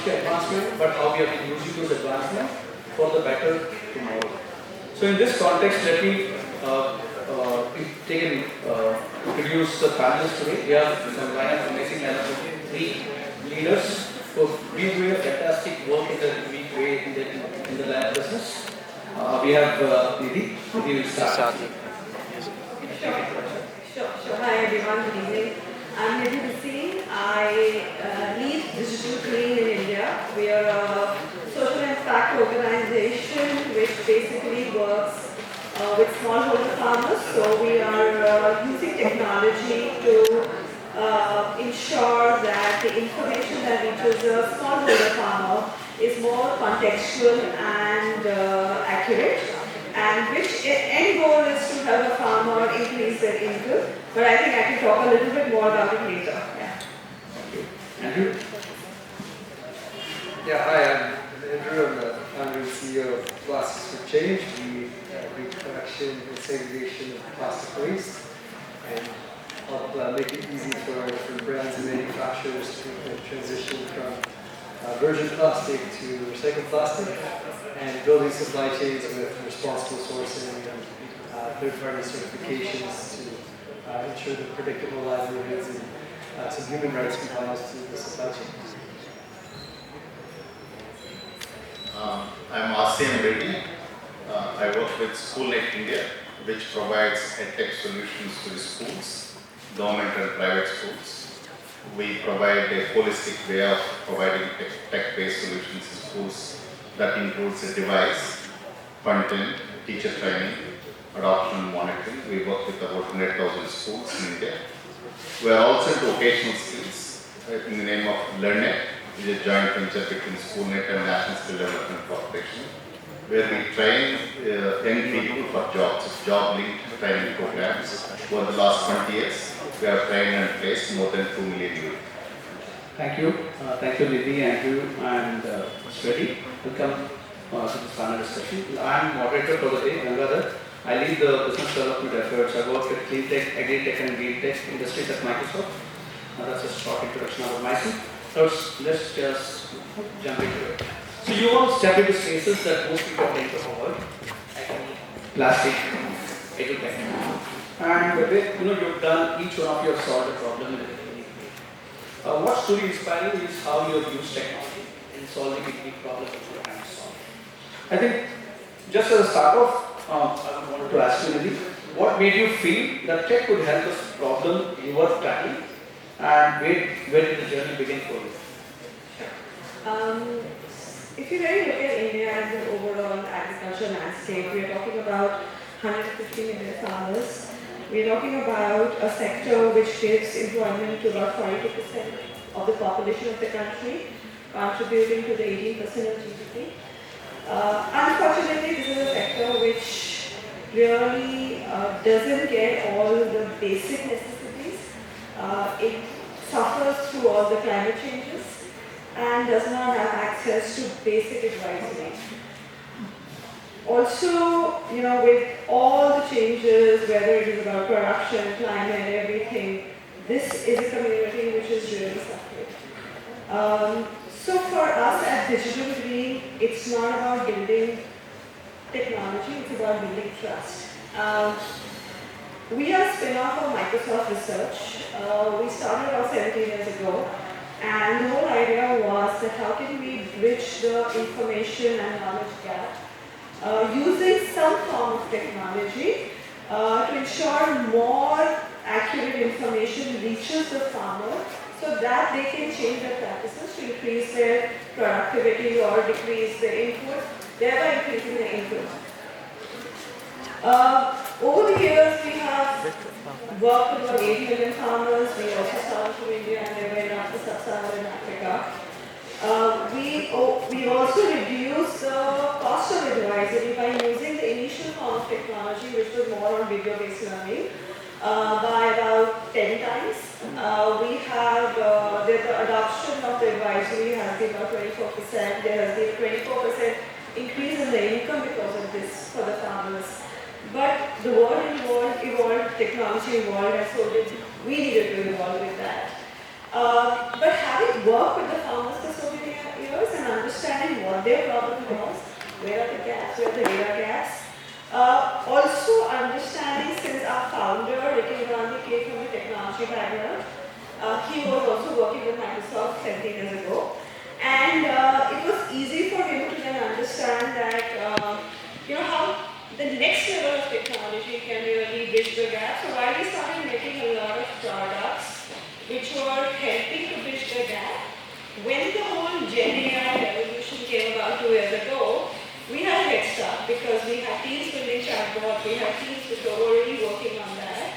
technology advancement, but how we have been using those advancements for the better tomorrow. So in this context, let me introduce the panelists today. We have some amazing lineup of 3 leaders who have been doing a fantastic work in the unique way in the lab business. We have Nidhi. Nidhi will start. Sure. Hi everyone, good evening. I'm Reddy Bhasin. I lead Digital Green in India. We are a social impact organization which basically works with smallholder farmers. So we are using technology to ensure that the information that reaches a smallholder farmer is more contextual and accurate. And which end goal is to help a farmer increase their income. But I think I can talk a little bit more about it later. Yeah. Andrew? Yeah, hi, I'm Andrew. I'm the founder and CEO of Plastics for Change. We do collection and segregation of plastic waste and help make it easy for brands and manufacturers to transition from virgin plastic to recycled plastic, and building supply chains with responsible sourcing and third-party certifications to ensure the predictable livelihoods and some human rights compliance to the supply chain. I'm Bhasin Reddy. I work with SchoolNet India, which provides edtech solutions to the schools, government and private schools. We provide a holistic way of providing tech-based solutions to schools that includes a device, content, teacher training, adoption and monitoring. We work with about 100,000 schools in India. We are also into vocational skills in the name of LearnNet, which is a joint venture between SchoolNet and National Skill Development Corporation, where we train young people for jobs, job-linked training programs. Over the last 20 years, we have trained and placed more than 2 million youth. Thank you. Thank you, Nidhi, Andrew, and Reddy. Welcome to this panel discussion. I'm moderator for the day, Gangadhar. I lead the business development efforts. I work with clean tech, agri-tech, and green tech industries at Microsoft. That's a short introduction about myself. Let's just jump into it. So you all step into spaces that most people tend to avoid, plastic, agri-tech. And you've done, each one of you have solved a problem in a unique way. What's truly inspiring is how you have used technology in solving a unique problem that you're trying to solve. I think, just as a start off, I wanted to ask you, Nidhi, what made you feel that tech could help us problem you were tackling, and where did the journey begin for you? If you really look at India as an overall agricultural landscape, we are talking about 150 million farmers. We are talking about a sector which gives employment to about 42% of the population of the country, contributing to the 18% of GDP. Unfortunately, this is a sector which really doesn't get all the basic necessities. It suffers through all the climate changes and does not have access to basic advisory. Also, with all the changes, whether it is about production, climate, everything, this is a community which is really suffering. So for us at Digital Green, it's not about building technology, it's about building trust. We are a spin-off of Microsoft Research. We started about 17 years ago, and the whole idea was that how can we bridge the information and knowledge gap using some form of technology to ensure more accurate information reaches the farmer so that they can change their practices to increase their productivity or decrease their input, thereby increasing their income. Over the years, we have worked with about 8 million farmers. We also started from India and they went up to sub-Saharan Africa. We also reduced the cost of advisory by using the initial form of technology, which was more on video-based learning, by about 10 times. The adoption of the advisory has been about 24%. There has been a 24% increase in the income because of this for the farmers. But the world evolved, technology evolved, and so we needed to evolve with that. But having worked with the farmers for so many years, their problem was, where are the gaps, where are the data gaps. Also understanding, since our founder, Reddy came from a technology background, he was also working with Microsoft 17 years ago. And it was easy for him to then understand that, how the next level of technology can really bridge the gap. So while we started making a lot of products which were helping to bridge the gap, when the whole Gen AI revolution came about 2 years ago, we had a head start because we had teams building chatbot, we had teams which were already working on that.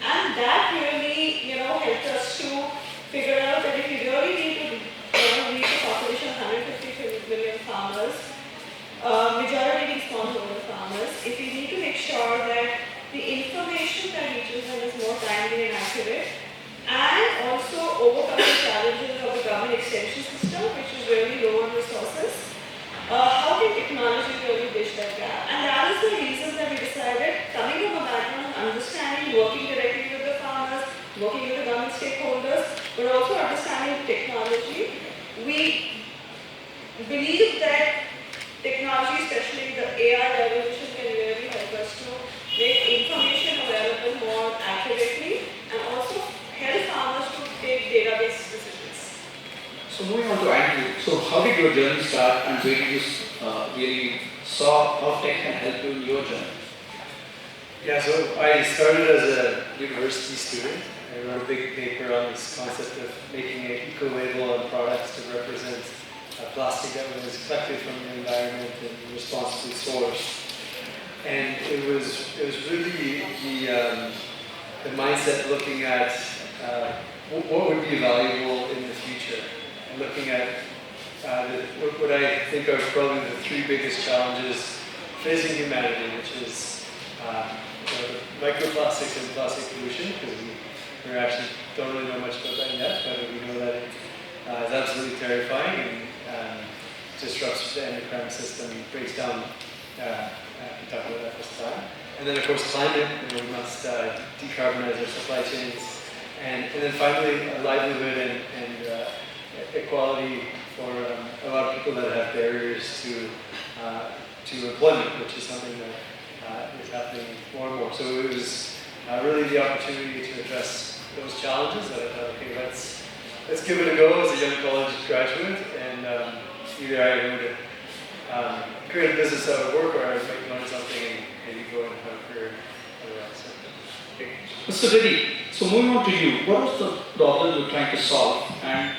And that really, helped us to figure out that if you really need to reach a population of 150 million farmers, majority being smallholder farmers, if we need to make sure that the information that reaches them is more timely and accurate, and also overcome the challenges of the government extension system, which is really low on resources, how can technology really bridge that gap? And that is the reason that we decided, coming from a background of understanding, working directly with the farmers, working with the government stakeholders, but also understanding technology, we believe that technology, especially the AI revolution, can really help us to make information available more accurately and also help farmers to take database decisions. So moving on to Andrew, so how did your journey start and where did you really saw how tech can help you in your journey? Yeah, so I started as a university student. I wrote a big paper on this concept of making an eco-label on products to represent plastic that was collected from the environment and responsibly sourced. And it was really the mindset looking at what would be valuable in the future, and looking at what I think are probably the 3 biggest challenges facing humanity, which is microplastics and plastic pollution, because we actually don't really know much about that yet, but we know that it is absolutely terrifying and disrupts the endocrine system, breaks down, we talked about that first time. And then of course climate, we must decarbonize our supply chains. And then finally, livelihood and equality for a lot of people that have barriers to employment, which is something that is happening more and more. So it was really the opportunity to address those challenges that I thought, okay, let's give it a go as a young college graduate, and either I would create a business out of work, or I might learn something and maybe go into a career otherwise. Okay. Mr. Reddy, so moving on to you, what was the problem you're trying to solve, and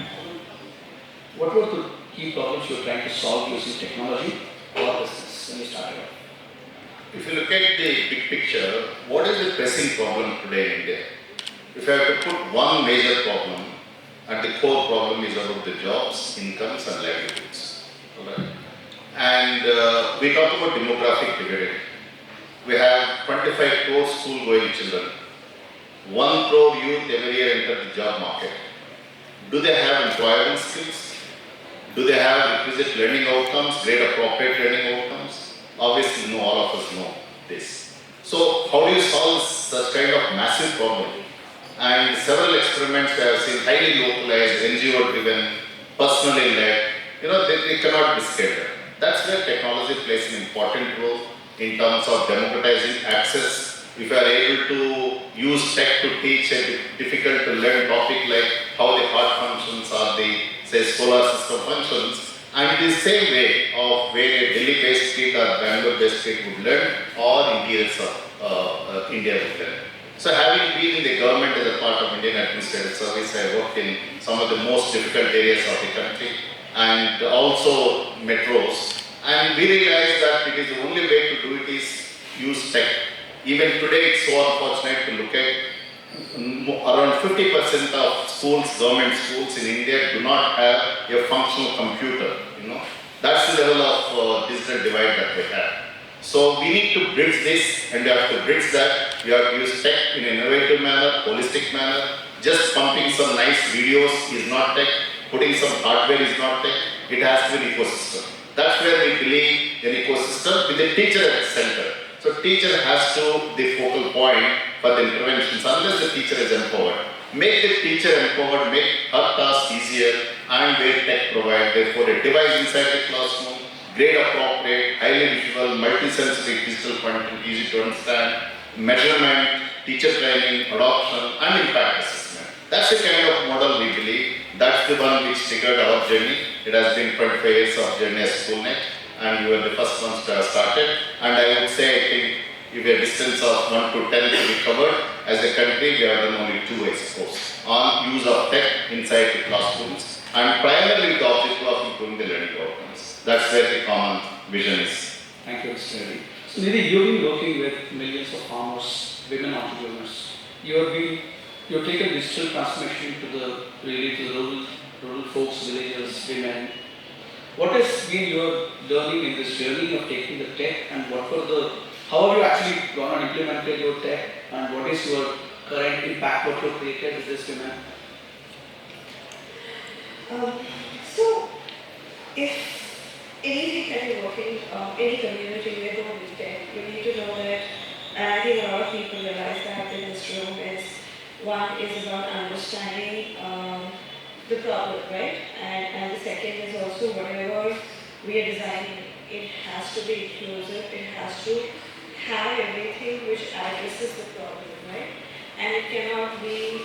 what were the key problems you're trying to solve using technology or business when you started off? If you look at the big picture, what is the pressing problem today in India? If I have to put one major problem, and the core problem is about the jobs, incomes and livelihoods. Alright? And we talk about demographic dividend. We have 25 crore school-going children. 1 crore youth every year enter the job market. Do they have employable skills? Do they have requisite learning outcomes, grade appropriate learning outcomes? Obviously, no, all of us know this. So, how do you solve such kind of massive problem? And several experiments I have seen, highly localized, NGO-driven, personally led, they cannot be scaled. That's where technology plays an important role in terms of democratizing access. If you are able to use tech to teach a difficult to learn topic like how the heart functions or the, say, solar system functions, and the same way of where a Delhi-based kid or Bangalore-based kid would learn, or interiors of India would learn. So having been in the government as a part of Indian Administrative Service, I worked in some of the most difficult areas of the country and also metros. And we realized that it is the only way to do it is use tech. Even today it's so unfortunate to look at around 50% of schools, government schools in India do not have a functional computer. That's the level of digital divide that we have. So we need to bridge this, and we have to bridge that. We have to use tech in an innovative manner, holistic manner. Just pumping some nice videos is not tech. Putting some hardware is not tech. It has to be an ecosystem. That's where we believe an ecosystem with the teacher at the center. So teacher has to be the focal point for the interventions unless the teacher is empowered. Make the teacher empowered, make her task easier, and where tech provide. Therefore, a device inside the classroom, grade appropriate, highly visual, multi-sensory digital content, easy to understand, measurement, teacher training, adoption, and impact assessment. That's the kind of model we believe. That's the one which triggered our journey. It has been 25 years of journey as SchoolNet, and we were the first ones to have started. And I would say, I think, if a distance of 1 to 10 to be covered, as a country, we have done only 2 exposed on use of tech inside the classrooms, and primarily with the objective of improving the learning outcomes. That's where the common vision is. Thank you, Mr. Reddy. So, Nidhi, you've been working with millions of farmers, women entrepreneurs. You've taken digital transformation to the rural folks, villages, women. What has been your learning in this journey of taking the tech, and how have you actually gone and implemented your tech, and what is your current impact, what you have created with this women? So, if anything that you're working, any community where you need tech, you need to know that, and I think a lot of people realize that in this room is, one is about understanding the problem, right? And the second is also whatever we are designing, it has to be inclusive, it has to have everything which addresses the problem, right? And it cannot be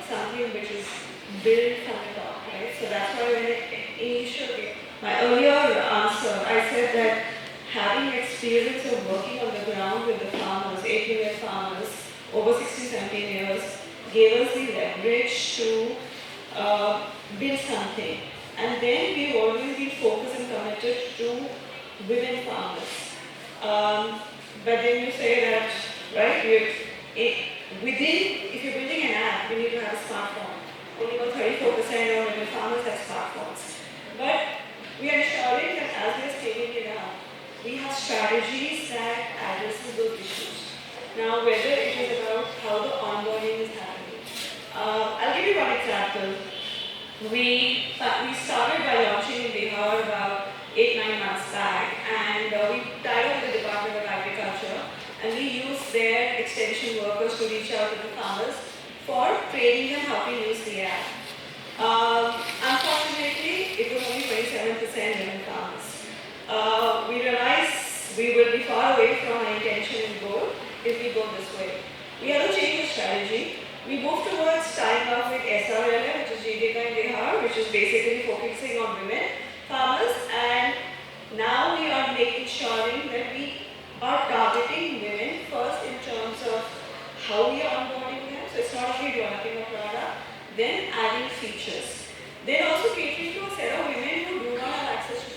something which is built from the top, right? So that's why when initially, my earlier answer, I said that having experience of working on the ground with the farmers, 8 million farmers, over 16, 17 years, gave us the leverage to build something. And then we've always been focused and committed to women farmers. But then you say that, right, if you're building an app, you need to have a smartphone. Only about 34% of women farmers have smartphones. But we are ensuring that as we are scaling it up, we have strategies that addresses those issues. Now, whether it is about how the onboarding is happening. I'll give you one example. We started by launching in Bihar about 8-9 months back, and we tied up with the Department of Agriculture, and we used their extension workers to reach out to the farmers for training them how to use the app. Unfortunately, it was only 27% women farmers. We realized we will be far away from our intention and goal if we go this way. We had to change the strategy. We moved towards tying up with SRLM, which is Jivika in Bihar, which is basically focusing on women farmers, and now we are making sure that we are targeting women first in terms of how we are onboarding them. So it's not only developing a product, then adding features. Then also catering to a set of women who do not have access to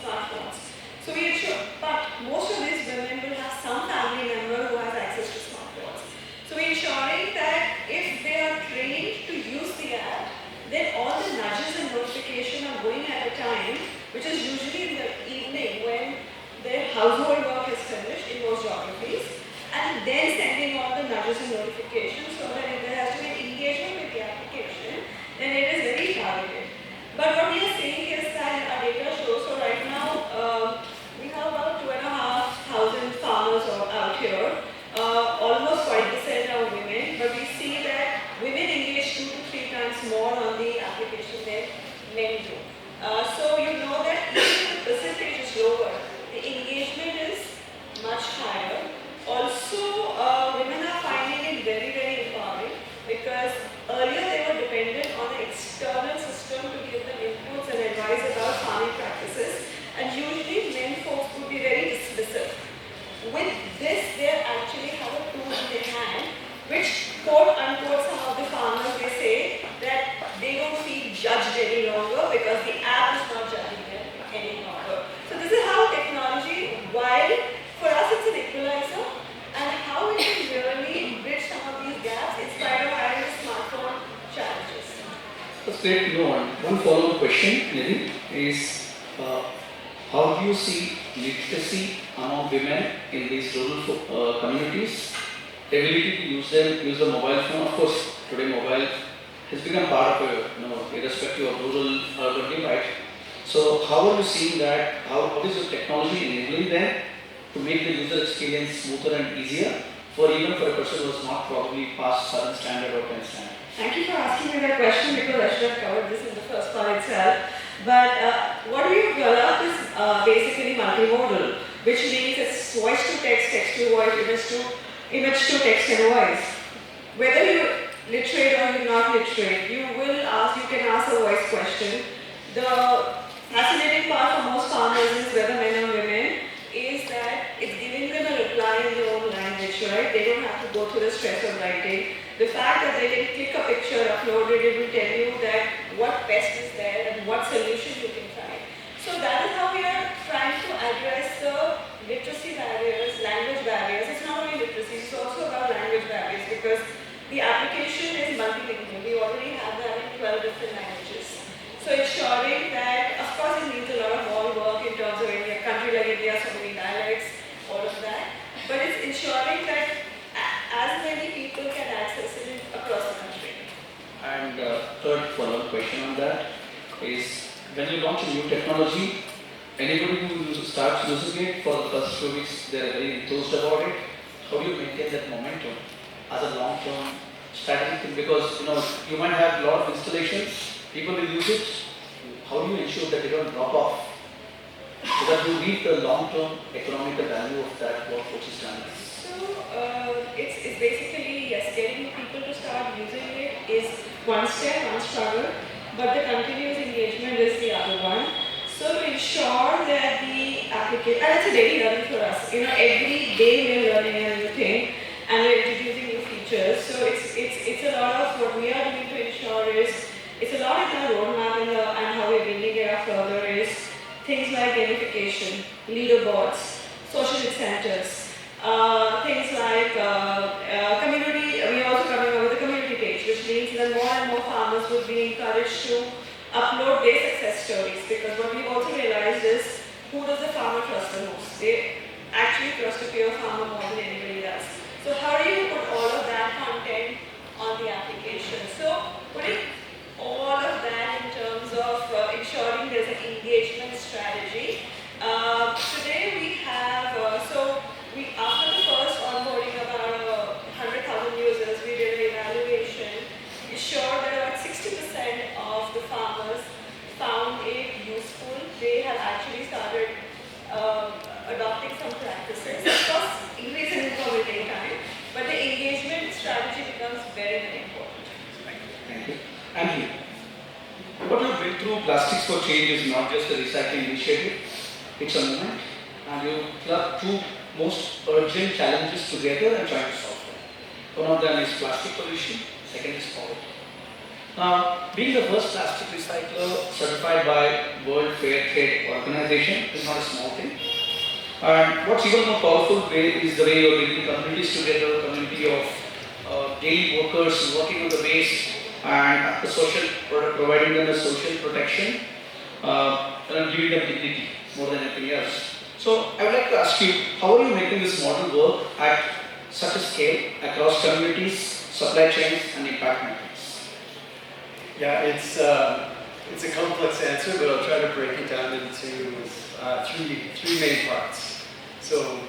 smartphones. So we ensure, but most of these women will have some family member who has access to smartphones. So we're ensuring that if they are trained to use the app, then all the nudges and notification are going at a time, which is usually in the evening when their household work is finished in those geographies, and then sending all the nudges and notifications so that if there has to be engagement with the application, then it is very targeted. But what we are saying is that our data shows, so right now we have about 2,500 farmers out here. Almost 40% are women, but we see that women engage 2 to 3 times more on the application than men do. So you know that even if the percentage is lower, the engagement is much higher. Also, women are finding it very, very empowering because earlier they were dependent on the external system to give them inputs and advice about farming practices, and usually men folks would be very dismissive. With this, they actually have a tool in their hand, which quote unquote some of the farmers, they say that they don't feel judged any longer because the app is not judging them any longer. So this is how technology, while for us it's an equalizer, and how it can really bridge some of these gaps in spite of having the smartphone challenges. That's great to know. One follow-up question, Nidhi, is how do you see literacy among women in these rural communities? Ability to use the mobile phone. Of course, today mobile has become part of irrespective of rural urban divide. So how are you seeing that? How is the technology enabling them to make the user experience smoother and easier for even for a person who has not probably passed 7th standard or 10th standard? Thank you for asking me that question because I should have covered this in the first part itself. But what we have developed is basically multimodal, which means it's voice to text, text to voice, image to text and voice. Whether you're literate or you're not literate, you can ask a voice question. The fascinating part for most farmers is, whether men or women, is that it's giving them a reply in their own language, right? They don't have to go through the stress of writing. The fact that they can click a picture, upload it, it will tell you that what pest is there and what solution you can find. So that is how we are trying to address the literacy barriers, language barriers. It's not only literacy, it's also about language barriers, because the application is multilingual. We already have that in 12 different languages. So ensuring that, of course, it needs a lot of more work in terms of India, a country like India, so many dialects, all of that. But it's ensuring that as many people can access it across the country. And third follow-up question on that is, when you launch a new technology, anybody who starts using it for the first few weeks, they're very enthused about it. How do you maintain that momentum as a long-term strategic thing? Because you might have a lot of installations, people will use it. How do you ensure that they don't drop off, so that you reap the long-term economical value of that work which is done? So it's basically, yes, getting people to start using it is one step, one struggle, but the continuous engagement is the other one. So to ensure that the application, and it's a daily learning for us, every day we're learning a new thing and we're introducing new features. So it's a lot of what we are doing to ensure is, it's a lot in our roadmap and how we're building it up further is things like gamification, leaderboards, social incentives, things like community. We're also coming up with a community page, which means that more and more farmers would be encouraged to upload their success stories, because what we've also realized is, who does the farmer trust the most? They actually trust a pure farmer more than anybody else. So how do you put all of that content on the application? So putting all of that in terms of ensuring there's an engagement strategy. Today we have, after the first onboarding about 100,000 users, we did an evaluation. We showed that about 60% of the farmers found it useful. They have actually started adopting some practices. Of course, increase in income will take time, but the engagement strategy becomes very, very important. Thank you. Andrew, what you've been through Plastics for Change is not just a recycling initiative, it's a movement, and you club two most urgent challenges together and try to solve them. One of them is plastic pollution, second is poverty. Now, being the first plastic recycler certified by World Fair Trade Organization is not a small thing. And what's even more powerful way is the way you're bringing communities together, a community of daily workers working on the waste and providing them a social protection and giving them dignity more than anything else. So I would like to ask you, how are you making this model work at such a scale across communities, supply chains, and impact markets? Yeah, it's a complex answer, but I'll try to break it down into three main parts. So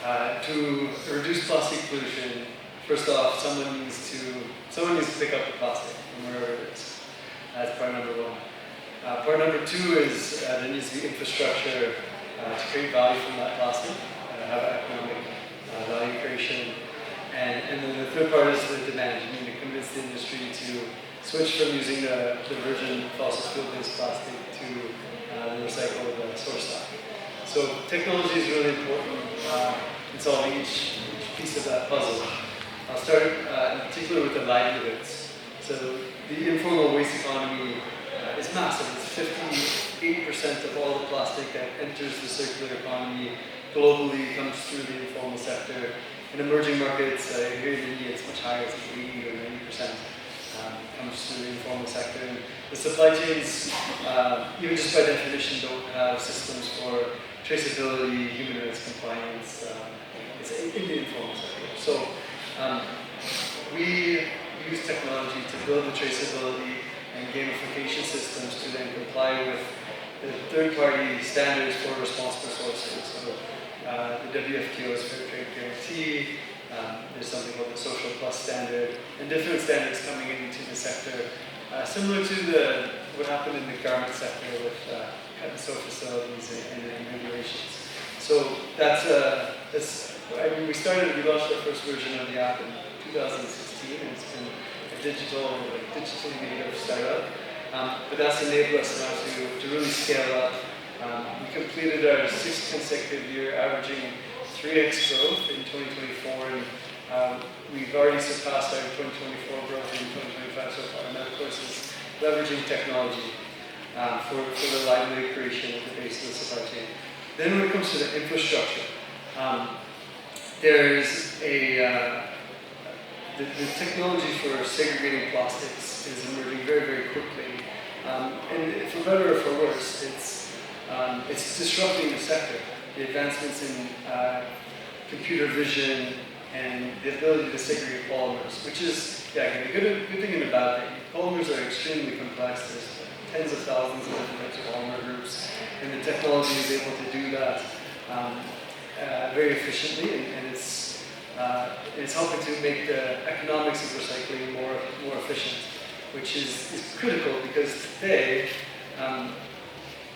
to reduce plastic pollution, first off, someone needs to pick up the plastic from wherever it is. That's part number one. Part number two is there needs to be infrastructure to create value from that plastic, have economic value creation. And then the third part is the demand. You need to convince the industry to switch from using the virgin fossil fuel-based plastic to the recycled source stock. So technology is really important in solving each piece of that puzzle. I'll start in particular with the livelihoods. So the informal waste economy is massive. It's 58% of all the plastic that enters the circular economy globally comes through the informal sector. In emerging markets, here in India, it's much higher. It's like 80 or 90% comes through the informal sector. And the supply chains, even just by definition, don't have systems for traceability, human rights compliance. It's in the informal sector. So we use technology to build the traceability and gamification systems to then comply with the third-party standards for responsible sourcing. So the WFTO's Fair Trade Guarantee, there's something called the Social Plus standard, and different standards coming into the sector, similar to what happened in the garment sector with cut and sew facilities and regulations. So we launched our first version of the app in 2016, and it's been a digitally native startup. But that's enabled us now to really scale up. We completed our 6th consecutive year, averaging 3x growth in 2024, and we've already surpassed our 2024 growth in 2025 so far. And that, of course, is leveraging technology for the livelihood creation at the base of the supply chain. Then when it comes to the infrastructure, there's the technology for segregating plastics is emerging very, very quickly. And for better or for worse, it's disrupting the sector. The advancements in computer vision and the ability to segregate polymers, which is a good thing and a bad thing. Polymers are extremely complex. There's tens of thousands of different types of polymer groups, and the technology is able to do that very efficiently, and it's helping to make the economics of recycling more efficient, which is critical because today,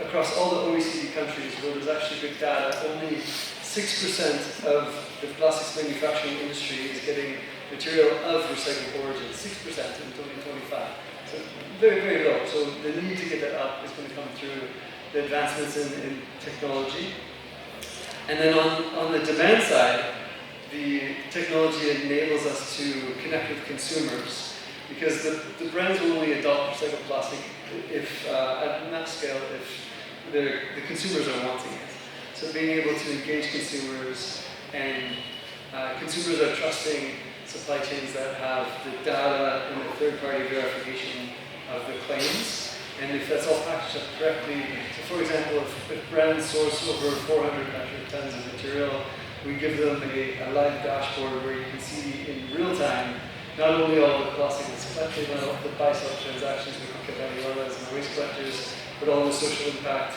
across all the OECD countries where there's actually good data, only 6% of the plastics manufacturing industry is getting material of recycled origin, 6% in 2025. So very, very low. So the need to get that up is going to come through the advancements in technology. And then on the demand side, the technology enables us to connect with consumers, because the brands will only adopt recycled plastic if, at that scale, if the consumers are wanting it. So being able to engage consumers, and consumers are trusting supply chains that have the data and the third-party verification of the claims, and if that's all packaged up correctly. So for example, if brands source over 400 metric tons of material, we give them a live dashboard where you can see in real time not only all the plastic that's collected, not all the buy-sell transactions with Caballeros and waste collectors, but all the social impact,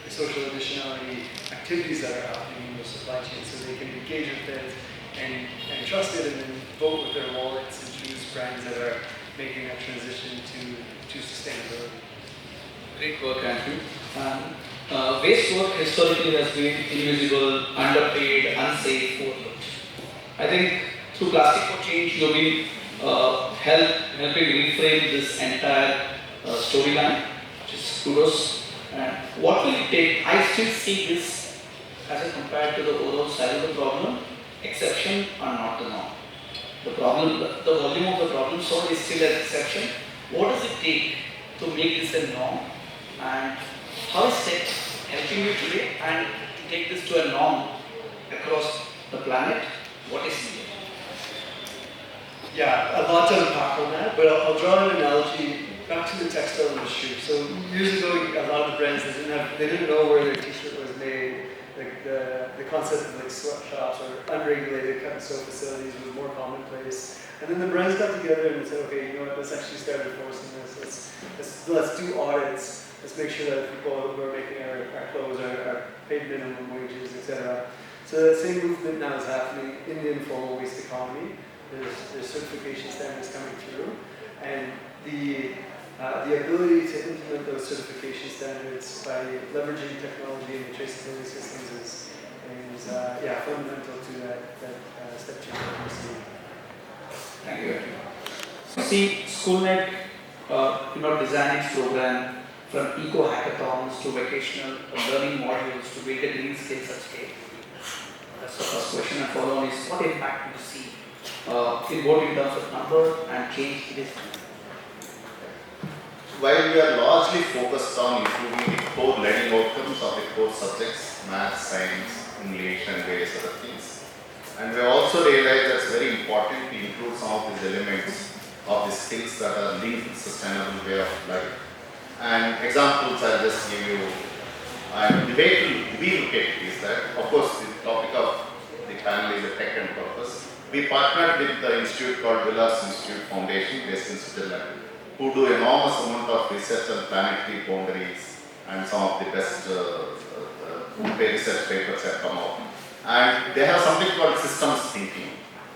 social additionality activities that are happening in the supply chain, so they can engage with it and trust it, and then vote with their wallets and choose brands that are making that transition to sustainability. Great work, Andrew. Waste work historically has been invisible, underpaid, unsafe, overlooked. I think through Plastic for Change, you've been helping reframe this entire storyline, which is kudos. And what will it take? I still see this as compared to the overall size of the problem, exception are not the norm. The problem, the volume of the problem solved is still an exception. What does it take to make this a norm? And how is tech helping you today and to take this to a norm across the planet? What is needed? Yeah, a lot to unpack on that, but I'll draw an analogy back to the textile industry. So years ago, a lot of the brands they didn't know where their t-shirt was made. Like the concept of like sweatshops or unregulated cut and sew facilities was more commonplace. And then the brands got together and said, okay, you know what, let's actually start enforcing this. Let's do audits. Let's make sure that people who are making our clothes are paid minimum wages, etc. So that same movement now is happening in the informal waste economy. There's certification standards coming through, and the ability to implement those certification standards by leveraging technology and the traceability systems is fundamental to that step change that we're seeing. Thank you. See, SchoolNet, design its program from eco hackathons to vocational learning modules to build a green skills at scale. That's the first question, and follow on is what impact do you see in both in terms of number and change it is? While we are largely focused on improving the core learning outcomes of the core subjects, math, science, English, and various other things, and we also realized that it's very important to include some of these elements of the skills that are linked to sustainable way of life. And examples I'll just give you. The way we look at it is that, of course, the topic of the panel is the tech and purpose. We partnered with the institute called Villas Institute Foundation based in Switzerland, who do enormous amount of research on planetary boundaries, and some of the best research papers have come out. And they have something called systems thinking.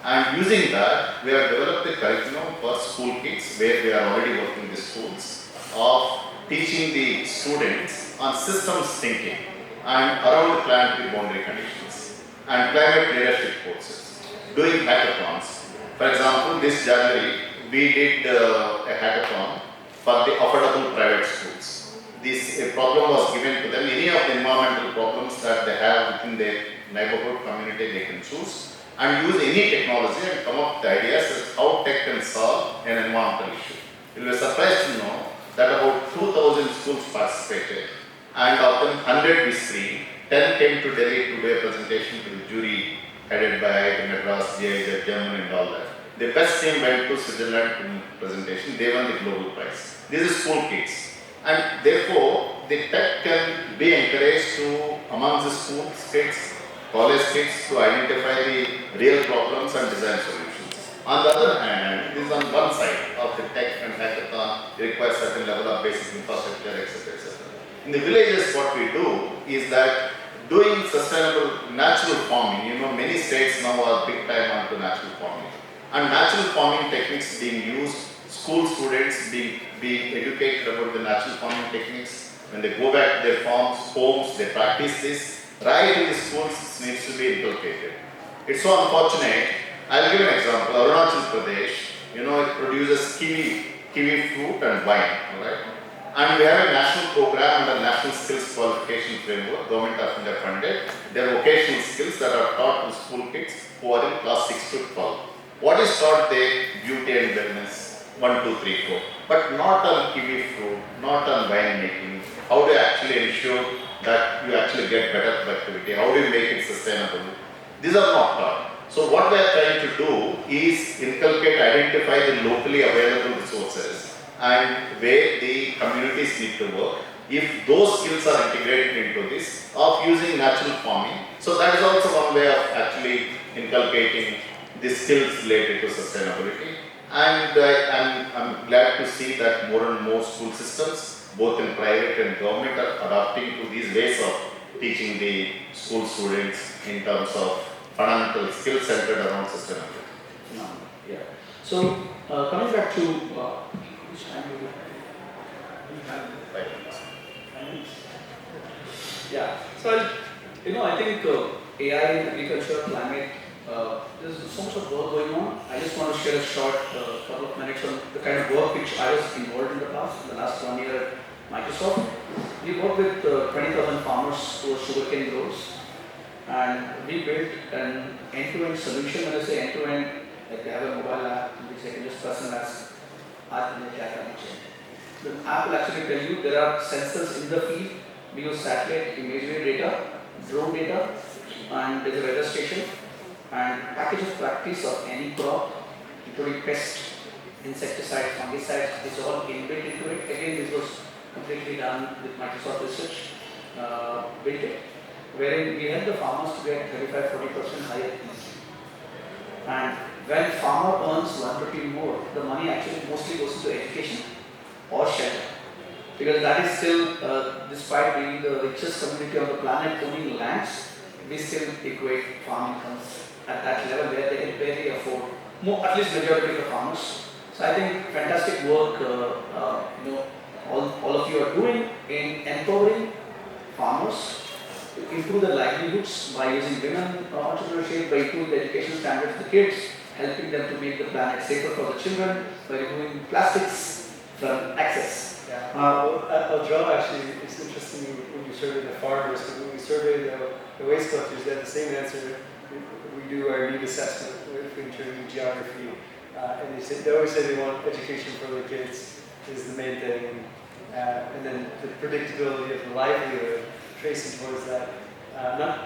And using that, we have developed a curriculum for school kids where we are already working with schools of teaching the students on systems thinking and around the planetary boundary conditions and climate leadership courses, doing hackathons. For example, this January we did a hackathon for the affordable private schools. This problem was given to them. Any of the environmental problems that they have within their neighborhood community, they can choose and use any technology and come up with ideas as how tech can solve an environmental issue. You will be surprised to know that about 2,000 schools participated, and of them 100 we screened. 10 came to Delhi to do a presentation to the jury headed by the Madras, GIZ, Germany and all that. The best team went to Switzerland to presentation. They won the global prize. These are school kids, and therefore the tech can be encouraged to amongst the school kids, college kids, to identify the real problems and design solutions. On the other hand, this is on one side of the tech and hackathon. It requires certain level of basic infrastructure, etc., etc. In the villages, what we do is that doing sustainable natural farming. You know, many states now are big time onto natural farming, and natural farming techniques being used. School students being educated about the natural farming techniques. When they go back to their farms, homes, they practice this. Right in the schools, it needs to be inculcated. It's so unfortunate. I'll give an example. Arunachal Pradesh, you know, it produces kiwi fruit and wine, alright? And we have a national program under National Skills Qualification Framework, Government of India funded. There are vocational skills that are taught to school kids who are in class 6 to 12. What is taught there? Beauty and wellness, 1, 2, 3, 4. But not on kiwi fruit, not on wine making. How do you actually ensure that you actually get better productivity? How do you make it sustainable? These are not taught. So what we are trying to do is inculcate, identify the locally available resources and where the communities need to work. If those skills are integrated into this, of using natural farming, so that is also one way of actually inculcating the skills related to sustainability. And I'm glad to see that more and more school systems, both in private and government, are adapting to these ways of teaching the school students in terms of fundamental skills centered around sustainability. Yeah. So coming back to which time do we have? 5 minutes. Yeah. So I think AI in agriculture, climate. There's so much of work going on. I just want to share a short couple of minutes on the kind of work which I was involved in the last 1 year at Microsoft. We work with 20,000 farmers who are sugarcane growers, and we built an end-to-end solution. When I say end-to-end, like they have a mobile app which they can just personalize. The app will actually tell you there are sensors in the field. We use satellite imagery data, drone data, and there's a weather station. And package of practice of any crop, including pest, insecticides, fungicides, is all inbuilt into it. Again, this was completely done with Microsoft Research, built it, wherein we help the farmers to get 35-40% higher yield. And when farmer earns 1 rupee more, the money actually mostly goes into education or shelter. Because that is still, despite being the richest community on the planet owning lands, we still equate farm incomes at that level where they can barely afford, at least majority of the farmers. So I think fantastic work, all of you are doing in empowering farmers to improve their livelihoods by using women entrepreneurship, by improving the education standards of the kids, helping them to make the planet safer for the children, by removing plastics from access. Yeah. I'll draw actually, it's interesting when you survey the farmers, but when we survey the waste collectors, they have the same answer. We do our need assessment in terms of geography, and they always say they want education for their kids is the main thing, and then the predictability of the livelihood, tracing towards that,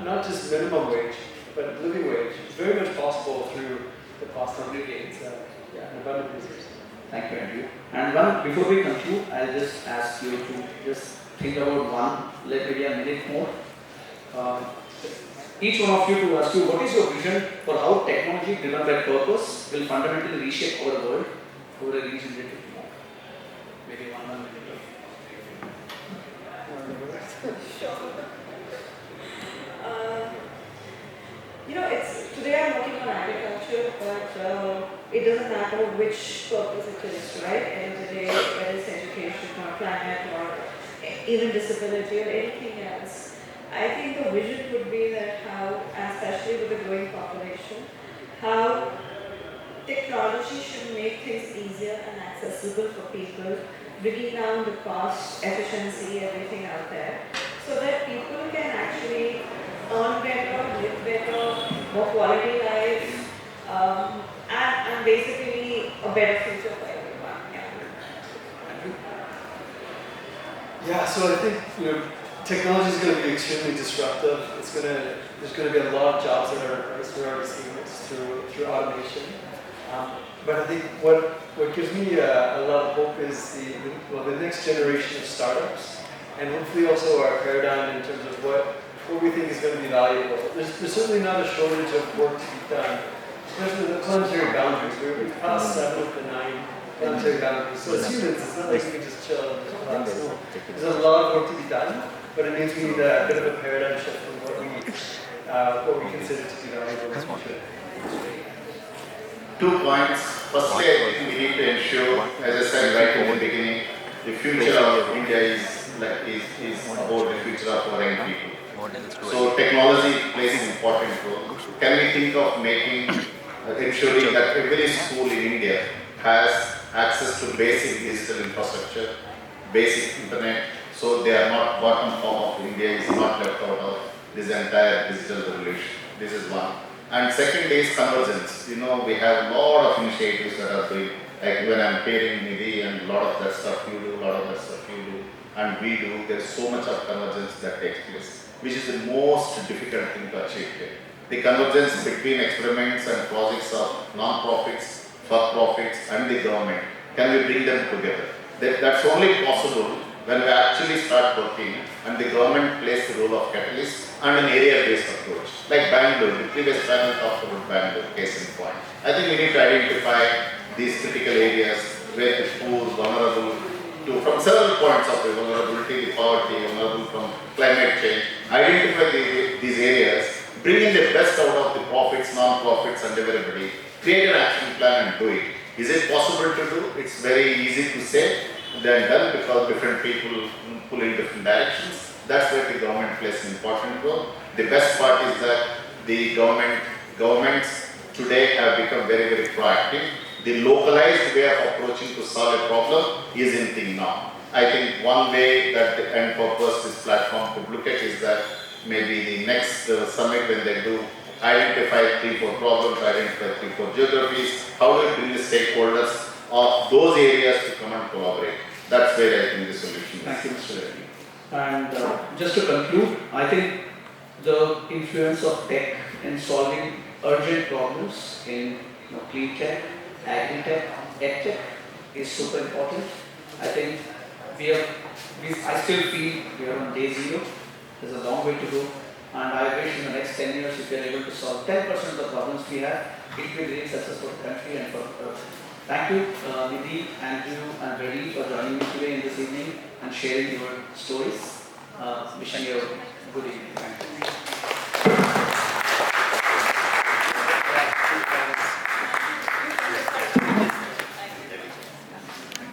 not just minimum wage, but living wage. It's very much possible through the cost of living. It's an abundant resource. Thank you, Andrew. And before we conclude, I'll just ask you to just think about maybe a minute more. Each one of you to ask you, what is your vision for how technology driven by purpose will fundamentally reshape our world over a regenerative tomorrow? Maybe 1 minute. Sure. Today I'm working on agriculture. infrastructure, but it doesn't matter which purpose it is, right? End of the day, whether it's education or climate or even disability or anything else. I think the vision would be that how, especially with the growing population, how technology should make things easier and accessible for people, bringing down the cost, efficiency, everything out there, so that people can actually earn better, live better, more quality lives, and basically a better future for everyone. Yeah, so I think technology is going to be extremely disruptive. There's going to be a lot of jobs that are replaced. We're already seeing this through automation. But I think what gives me a lot of hope is the next generation of startups, and hopefully also our paradigm in terms of what we think is going to be valuable. There's certainly not a shortage of work to be done, especially the planetary boundaries. We've passed 7 of the 9 planetary boundaries. So as humans, it's not like we can just chill and just relax. No. There's a lot of work to be done, but it means we need a bit of a paradigm shift from what we consider to be valuable in the future. 2 points. Firstly, I think we need to ensure, as I said right in the beginning, the future of India is about the future of our young people. So technology plays an important role. Can we think of ensuring that every school in India has access to basic digital infrastructure, basic internet, so they are not bottom form of India is not left out of this entire digital revolution. This is one. And second is convergence. We have a lot of initiatives that are doing, like when I'm hearing Nidhi and a lot of that stuff you do, a lot of that stuff you do, and we do, there's so much of convergence that takes place, which is the most difficult thing to achieve here. The convergence between experiments and projects of non-profits, for-profits and the government, can we bring them together? That's only possible when we actually start working and the government plays the role of catalyst and an area-based approach. Like Bangalore, the previous panel talked about Bangalore, case in point. I think we need to identify these critical areas where the poor, vulnerable, from several points of view, vulnerability, the poverty, vulnerable from climate change, identify these areas, bring in the best out of the profits, non-profits and everybody, create an action plan and do it. Is it possible to do? It's very easy to say than done because different people pull in different directions. That's where the government plays an important role. The best part is that the governments today have become very, very proactive. The localized way of approaching to solve a problem is in thing now. I think one way that the AndPurpose, this platform, could look at is that maybe the next summit when they do identify 3-4 problems, identify 3-4 geographies, how do we bring the stakeholders of those areas to come and collaborate? That's where I think the solution is. Thank you, Mr. Reddy. And just to conclude, I think the influence of tech in solving urgent problems in clean tech, agri-tech, ed-tech is super important. I think I still feel we are on day 0. There's a long way to go. And I wish in the next 10 years, if we are able to solve 10% of the problems we have, it will be really successful for the country and for the earth. Thank you, Nidhi, Andrew, and Reddy for joining me today in this evening and sharing your stories. Wishing you a good evening. Thank you.